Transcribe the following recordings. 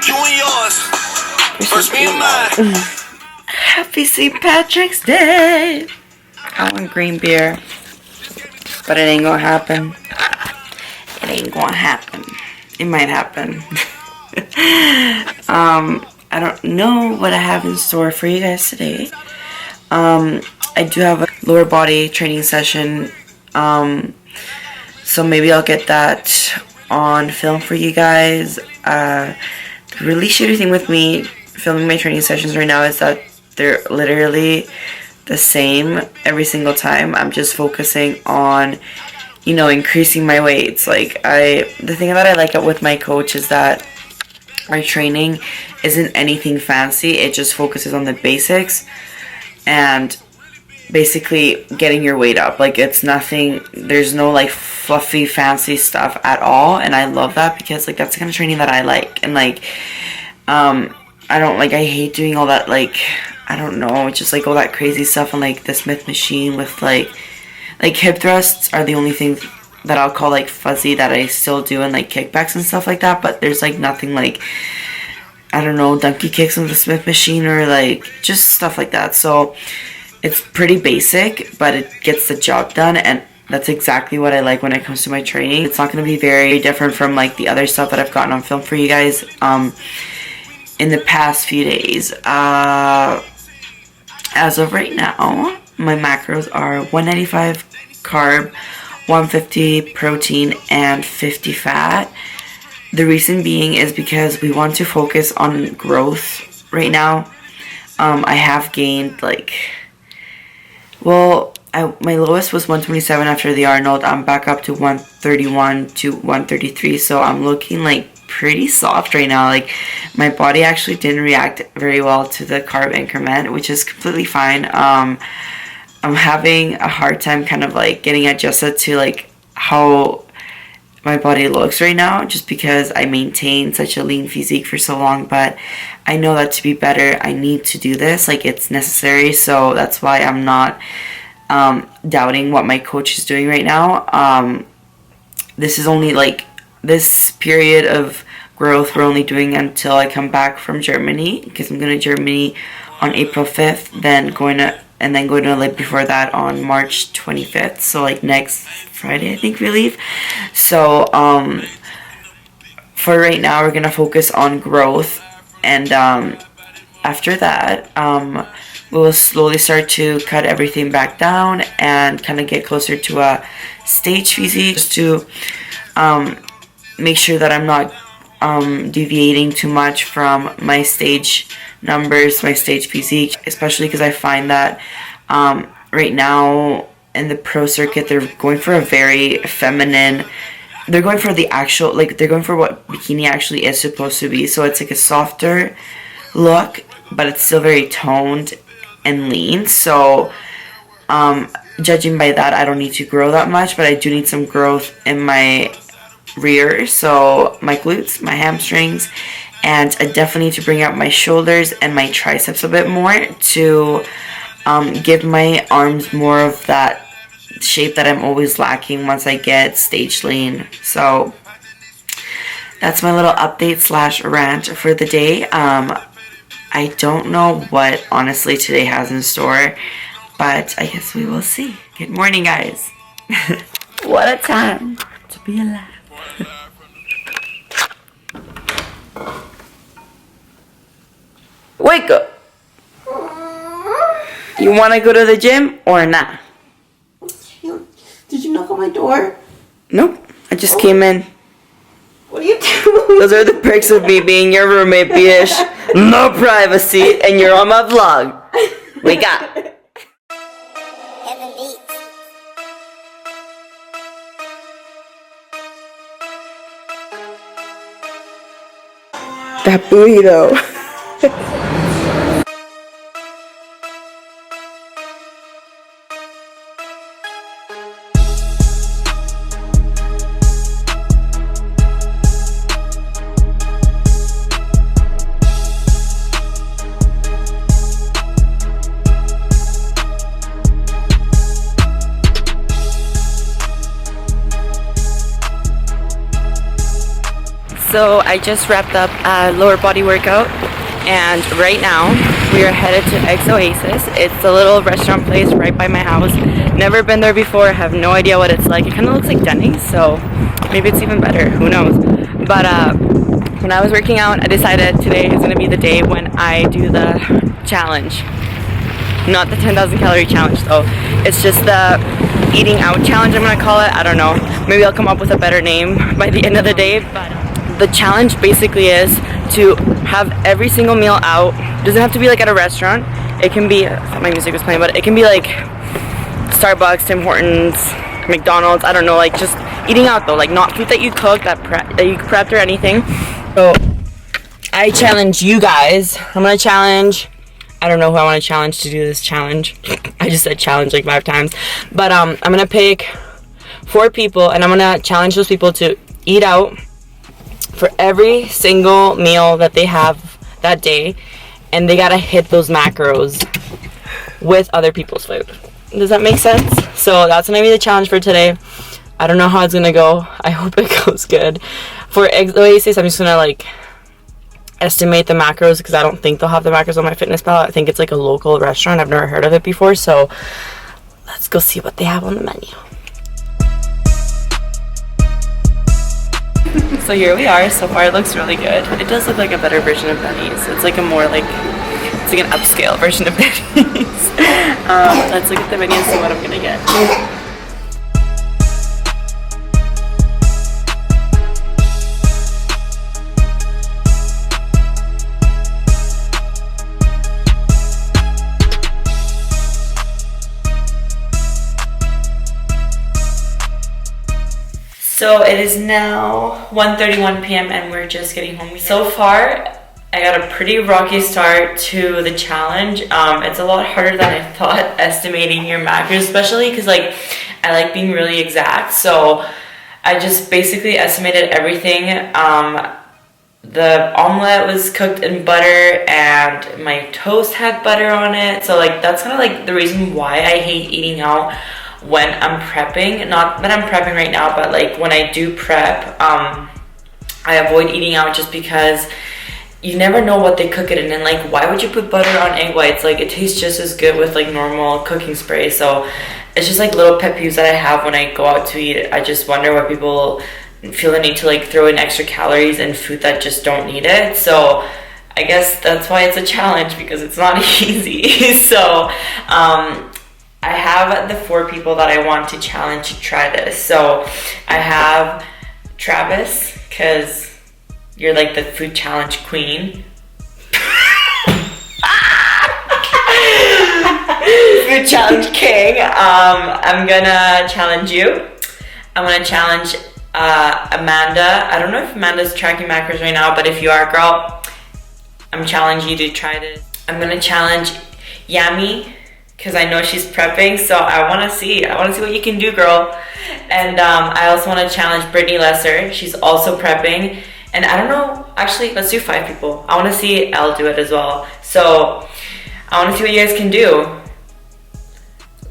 You and yours. First me and mine. Happy St. Patrick's Day. I want green beer, but it ain't gonna happen. It ain't gonna happen. It might happen. I don't know what I have in store for you guys today. I do have a lower body training session, so maybe I'll get that on film for you guys. The really shitty thing with me filming my training sessions right now is that they're literally the same every single time. I'm just focusing on, you know, increasing my weights. Like, the thing that I like with my coach is that our training isn't anything fancy. It just focuses on the basics and basically getting your weight up. Like, it's nothing, there's no like fluffy fancy stuff at all, and I love that because like that's the kind of training that I like. And like I hate doing all that, like, I don't know, just like all that crazy stuff on like the Smith machine with like hip thrusts are the only things that I'll call like fuzzy that I still do, and like kickbacks and stuff like that. But there's like nothing like, I don't know, donkey kicks on the Smith machine or like just stuff like that. So it's pretty basic, but it gets the job done, and that's exactly what I like when it comes to my training. It's not going to be very different from like the other stuff that I've gotten on film for you guys in the past few days. As of right now, my macros are 195 carb, 150 protein, and 50 fat. The reason being is because we want to focus on growth right now. I have gained like, well, my lowest was 127 after the Arnold. I'm back up to 131 to 133, so I'm looking like pretty soft right now. Like, my body actually didn't react very well to the carb increment, which is completely fine. I'm having a hard time kind of like getting adjusted to like how my body looks right now, just because I maintained such a lean physique for so long. But I know that to be better, I need to do this. Like, it's necessary. So that's why I'm not doubting what my coach is doing right now. This is only like, this period of growth we're only doing until I come back from Germany, because I'm going to Germany on April 5th, then going to like before that on March 25th, so like next Friday I think we leave. So for right now we're gonna focus on growth, and after that we will slowly start to cut everything back down and kind of get closer to a stage physique, just to make sure that I'm not deviating too much from my stage numbers, my stage physique, especially because I find that right now in the pro circuit they're going for a very feminine, they're going for the actual, like, they're going for what bikini actually is supposed to be. So it's like a softer look, but it's still very toned and lean. So judging by that, I don't need to grow that much, but I do need some growth in my rear, so my glutes, my hamstrings, and I definitely need to bring out my shoulders and my triceps a bit more to give my arms more of that shape that I'm always lacking once I get stage lean. So that's my little update slash rant for the day. I don't know what honestly today has in store, but I guess we will see. Good morning, guys. What a time to be alive. Wake up! You want to go to the gym or not? Did you knock on my door? Nope. I just came in. What are you doing? Those are the perks of me being your roommate, bitch. No privacy, and you're on my vlog. Wake up. That burrito. So I just wrapped up a lower body workout, and right now we are headed to Eggs Oasis. It's a little restaurant place right by my house. Never been there before, have no idea what it's like. It kind of looks like Denny's, so maybe it's even better, who knows. But when I was working out, I decided today is going to be the day when I do the challenge. Not the 10,000 calorie challenge though. It's just the eating out challenge, I'm going to call it. I don't know. Maybe I'll come up with a better name by the end of the day. But the challenge basically is to have every single meal out. It doesn't have to be like at a restaurant. It can be, I thought my music was playing, but it can be like Starbucks, Tim Hortons, McDonald's, I don't know, like just eating out though, like not food that you cooked, that you prepped or anything. So I challenge you guys. I'm gonna challenge, I don't know who I want to challenge to do this challenge. I just said challenge like 5 times. But I'm gonna pick 4 people and I'm gonna challenge those people to eat out for every single meal that they have that day, and they gotta hit those macros with other people's food. Does that make sense? So that's gonna be the challenge for today. I don't know how it's gonna go. I hope it goes good. For Eggs Oasis, I'm just gonna like estimate the macros because I don't think they'll have the macros on MyFitnessPal. I think it's like a local restaurant. I've never heard of it before, so let's go see what they have on the menu. So here we are. So far it looks really good. It does look like a better version of Denny's. It's like a more like, it's like an upscale version of Denny's. Let's look at the menu and see what I'm gonna get. So it is now 1:31 p.m. and we're just getting home. So far, I got a pretty rocky start to the challenge. It's a lot harder than I thought estimating your macros, especially because like I like being really exact. So I just basically estimated everything. The omelet was cooked in butter and my toast had butter on it. So like that's kind of like the reason why I hate eating out when I'm prepping. Not that I'm prepping right now, but like when I do prep, I avoid eating out just because you never know what they cook it in, and like why would you put butter on egg whites? Like it tastes just as good with like normal cooking spray. So it's just like little pet peeves that I have when I go out to eat. I just wonder why people feel the need to like throw in extra calories in food that just don't need it. So I guess that's why it's a challenge, because it's not easy. So I have the 4 people that I want to challenge to try this. So I have Travis, because you're like the food challenge queen. Food challenge king. I'm gonna challenge you. I'm gonna challenge Amanda. I don't know if Amanda's tracking macros right now, but if you are, girl, I'm challenging you to try this. I'm gonna challenge Yami, because I know she's prepping, so I want to see what you can do, girl. And I also want to challenge Brittany Lesser. She's also prepping, and I don't know, actually let's do 5 people. I want to see Elle do it as well. So I want to see what you guys can do.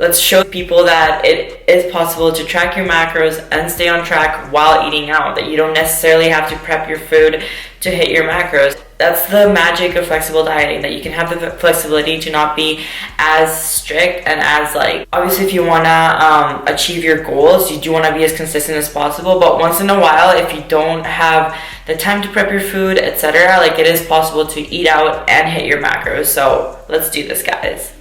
Let's show people that it is possible to track your macros and stay on track while eating out, that you don't necessarily have to prep your food to hit your macros. That's the magic of flexible dieting, that you can have the flexibility to not be as strict and as like, obviously if you want to achieve your goals, you do want to be as consistent as possible, but once in a while, if you don't have the time to prep your food, etc., like it is possible to eat out and hit your macros. So let's do this, guys.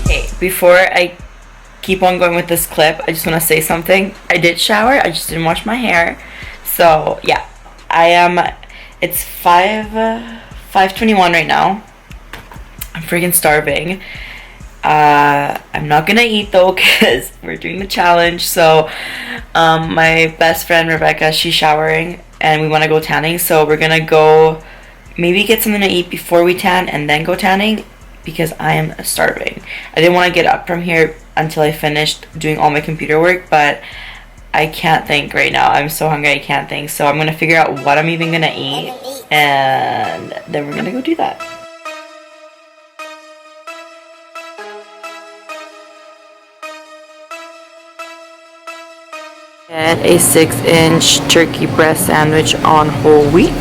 Okay, before I keep on going with this clip, I just want to say something. I did shower, I just didn't wash my hair. So yeah, it's 5:21 right now. I'm freaking starving. I'm not gonna eat though, because we're doing the challenge. So my best friend Rebecca, she's showering and we want to go tanning, so we're gonna go maybe get something to eat before we tan and then go tanning, because I am starving. I didn't want to get up from here until I finished doing all my computer work, but I can't think right now. I'm so hungry I can't think. So I'm gonna figure out what I'm even gonna eat, and then we're gonna go do that. Get a 6-inch turkey breast sandwich on whole wheat.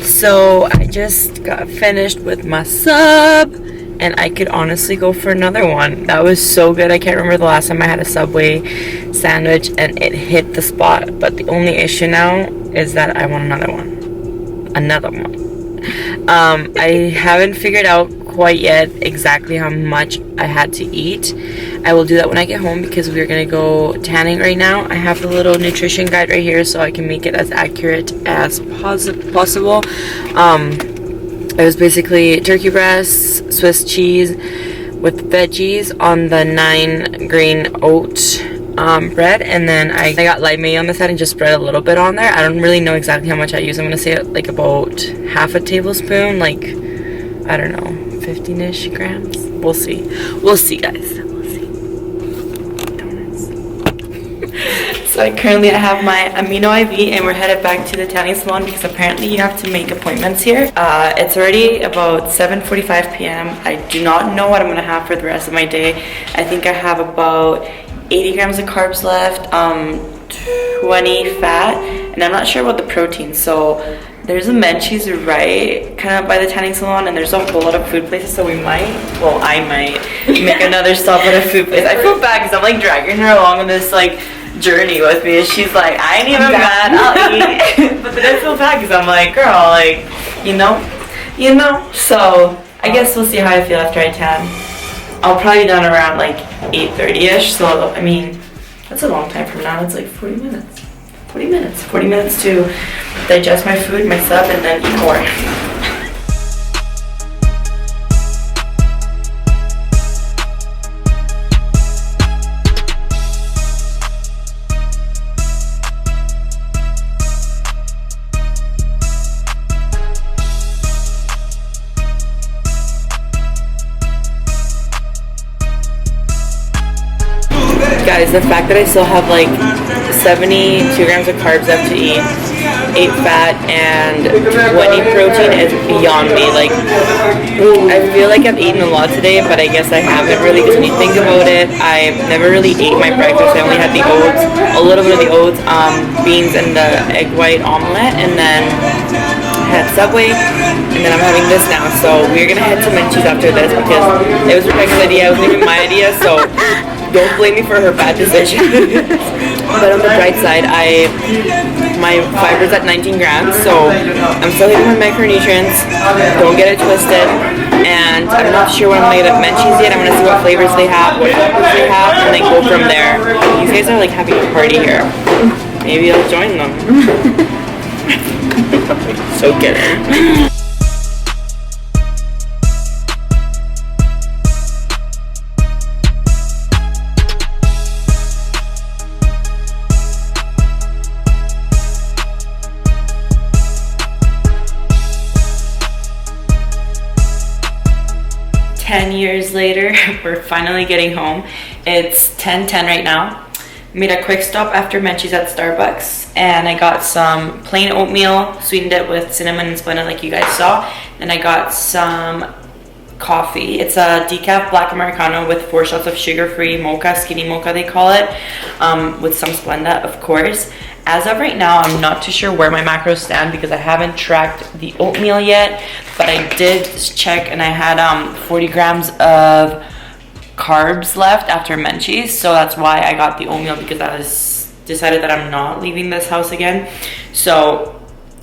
So I just got finished with my sub, and I could honestly go for another one. That was so good. I can't remember the last time I had a Subway sandwich and it hit the spot. But the only issue now is that I want another one. I haven't figured out quite yet exactly how much I had to eat. I will do that when I get home because we're gonna go tanning right now. I have the little nutrition guide right here so I can make it as accurate as possible. It was basically turkey breasts, Swiss cheese with veggies on the 9-grain oat bread, and then I got light mayo on the side and just spread a little bit on there. I don't really know exactly how much I use. I'm gonna say like about half a tablespoon, like I don't know, 15-ish grams. We'll see. We'll see, guys. We'll see. Donuts. So currently I have my amino IV and we're headed back to the tanning salon because apparently you have to make appointments here. It's already about 7:45 p.m. I do not know what I'm gonna have for the rest of my day. I think I have about 80 grams of carbs left, 20 fat, and I'm not sure about the protein. So there's a Menchie's right kind of by the tanning salon, and there's a whole lot of food places, so I might make another stop at a food place. I feel bad because I'm like dragging her along on this like journey with me, and she's like, I ain't even mad, I'll eat. But then I feel bad because I'm like, girl, like, you know, so I guess we'll see how I feel after I tan. I'll probably be done around like 8:30ish, so I mean, that's a long time from now. It's like 40 minutes. 40 minutes to digest my food, my sub, and then eat more. Guys, the fact that I still have like 72 grams of carbs left to eat, 8 fat, and 20 protein is beyond me. Like, I feel like I've eaten a lot today, but I guess I haven't really, because when you think about it, I've never really ate my breakfast. I only had the oats, a little bit of the oats, beans, and the egg white omelet, and then had Subway, and then I'm having this now. So we're gonna head to Menchie's after this because it was Rebecca's idea, it wasn't even my idea, so don't blame me for her bad decision. But on the bright side, my fiber's at 19 grams, so I'm still hitting my macronutrients. Don't get it twisted. And I'm not sure what I'm gonna get at Menchie's yet. I'm gonna see what flavors they have, what toppings they have, and then go from there. These guys are like having a party here. Maybe I'll join them. So kidding. 10 years later, we're finally getting home. It's 10:10 right now. Made a quick stop after Menchie's at Starbucks, and I got some plain oatmeal, sweetened it with cinnamon and Splenda like you guys saw. Then I got some coffee. It's a decaf black Americano with 4 shots of sugar-free mocha, skinny mocha they call it, with some Splenda, of course. As of right now, I'm not too sure where my macros stand because I haven't tracked the oatmeal yet, but I did check and I had 40 grams of carbs left after Menchie's, so that's why I got the oatmeal, because I was decided that I'm not leaving this house again. So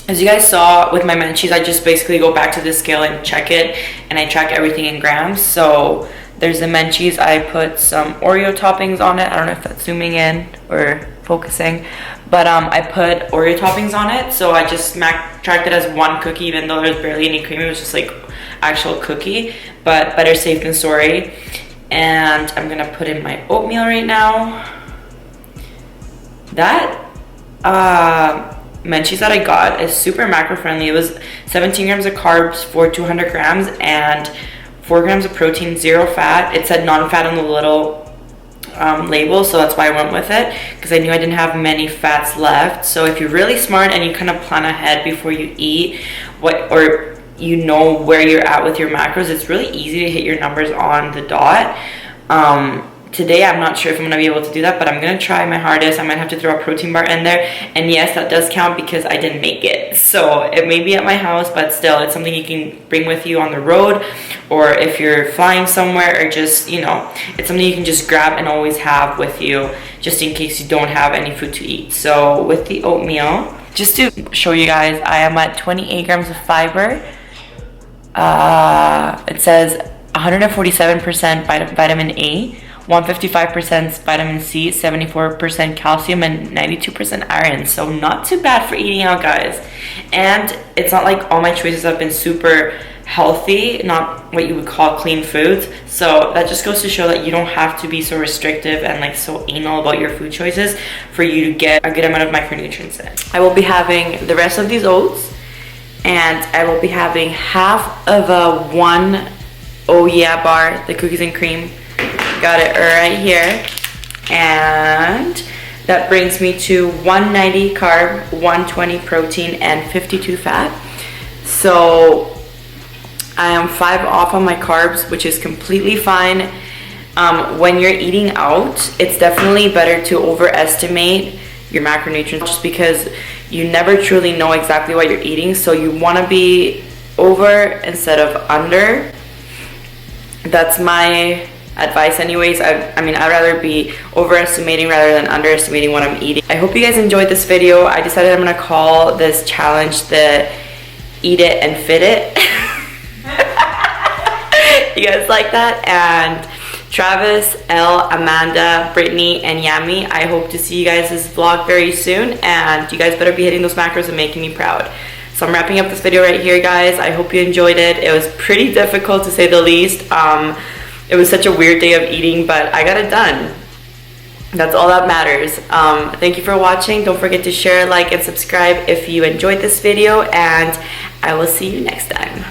as you guys saw with my Menchie's, I just basically go back to the scale and check it, and I track everything in grams. So there's the Menchie's. I put some Oreo toppings on it. I don't know if that's zooming in or focusing, but I put Oreo toppings on it, so I just tracked it as 1 cookie, even though there's barely any cream. It was just like actual cookie, but better safe than sorry. And I'm gonna put in my oatmeal right now. That Menchie's that I got is super macro friendly. It was 17 grams of carbs for 200 grams and 4 grams of protein, 0 fat. It said non-fat on the little label, so that's why I went with it, because I knew I didn't have many fats left. So if you're really smart and you kind of plan ahead before you eat, or you know where you're at with your macros, it's really easy to hit your numbers on the dot. Today I'm not sure if I'm going to be able to do that, but I'm going to try my hardest. I might have to throw a protein bar in there, and yes, that does count because I didn't make it. So it may be at my house, but still, it's something you can bring with you on the road, or if you're flying somewhere, or just, you know, it's something you can just grab and always have with you, just in case you don't have any food to eat. So with the oatmeal, just to show you guys, I am at 28 grams of fiber. It says 147% vitamin A, 155% vitamin C, 74% calcium, and 92% iron. So not too bad for eating out, guys. And it's not like all my choices have been super healthy, not what you would call clean foods. So that just goes to show that you don't have to be so restrictive and like so anal about your food choices for you to get a good amount of micronutrients in. I will be having the rest of these oats, and I will be having half of a one Oh Yeah bar, the cookies and cream. Got it right here, and that brings me to 190 carb, 120 protein, and 52 fat. So I am 5 off on my carbs, which is completely fine. When you're eating out, it's definitely better to overestimate your macronutrients, just because you never truly know exactly what you're eating. So you want to be over instead of under. That's my advice anyways. I mean, I'd rather be overestimating rather than underestimating what I'm eating. I hope you guys enjoyed this video. I decided I'm gonna call this challenge the Eat It and Fit It. You guys like that? And Travis, Elle, Amanda, Brittany, and Yami, I hope to see you guys this vlog very soon, and you guys better be hitting those macros and making me proud. So I'm wrapping up this video right here, guys. I hope you enjoyed it. It was pretty difficult, to say the least. It was such a weird day of eating, but I got it done. That's all that matters. Thank you for watching. Don't forget to share, like, and subscribe if you enjoyed this video, and I will see you next time.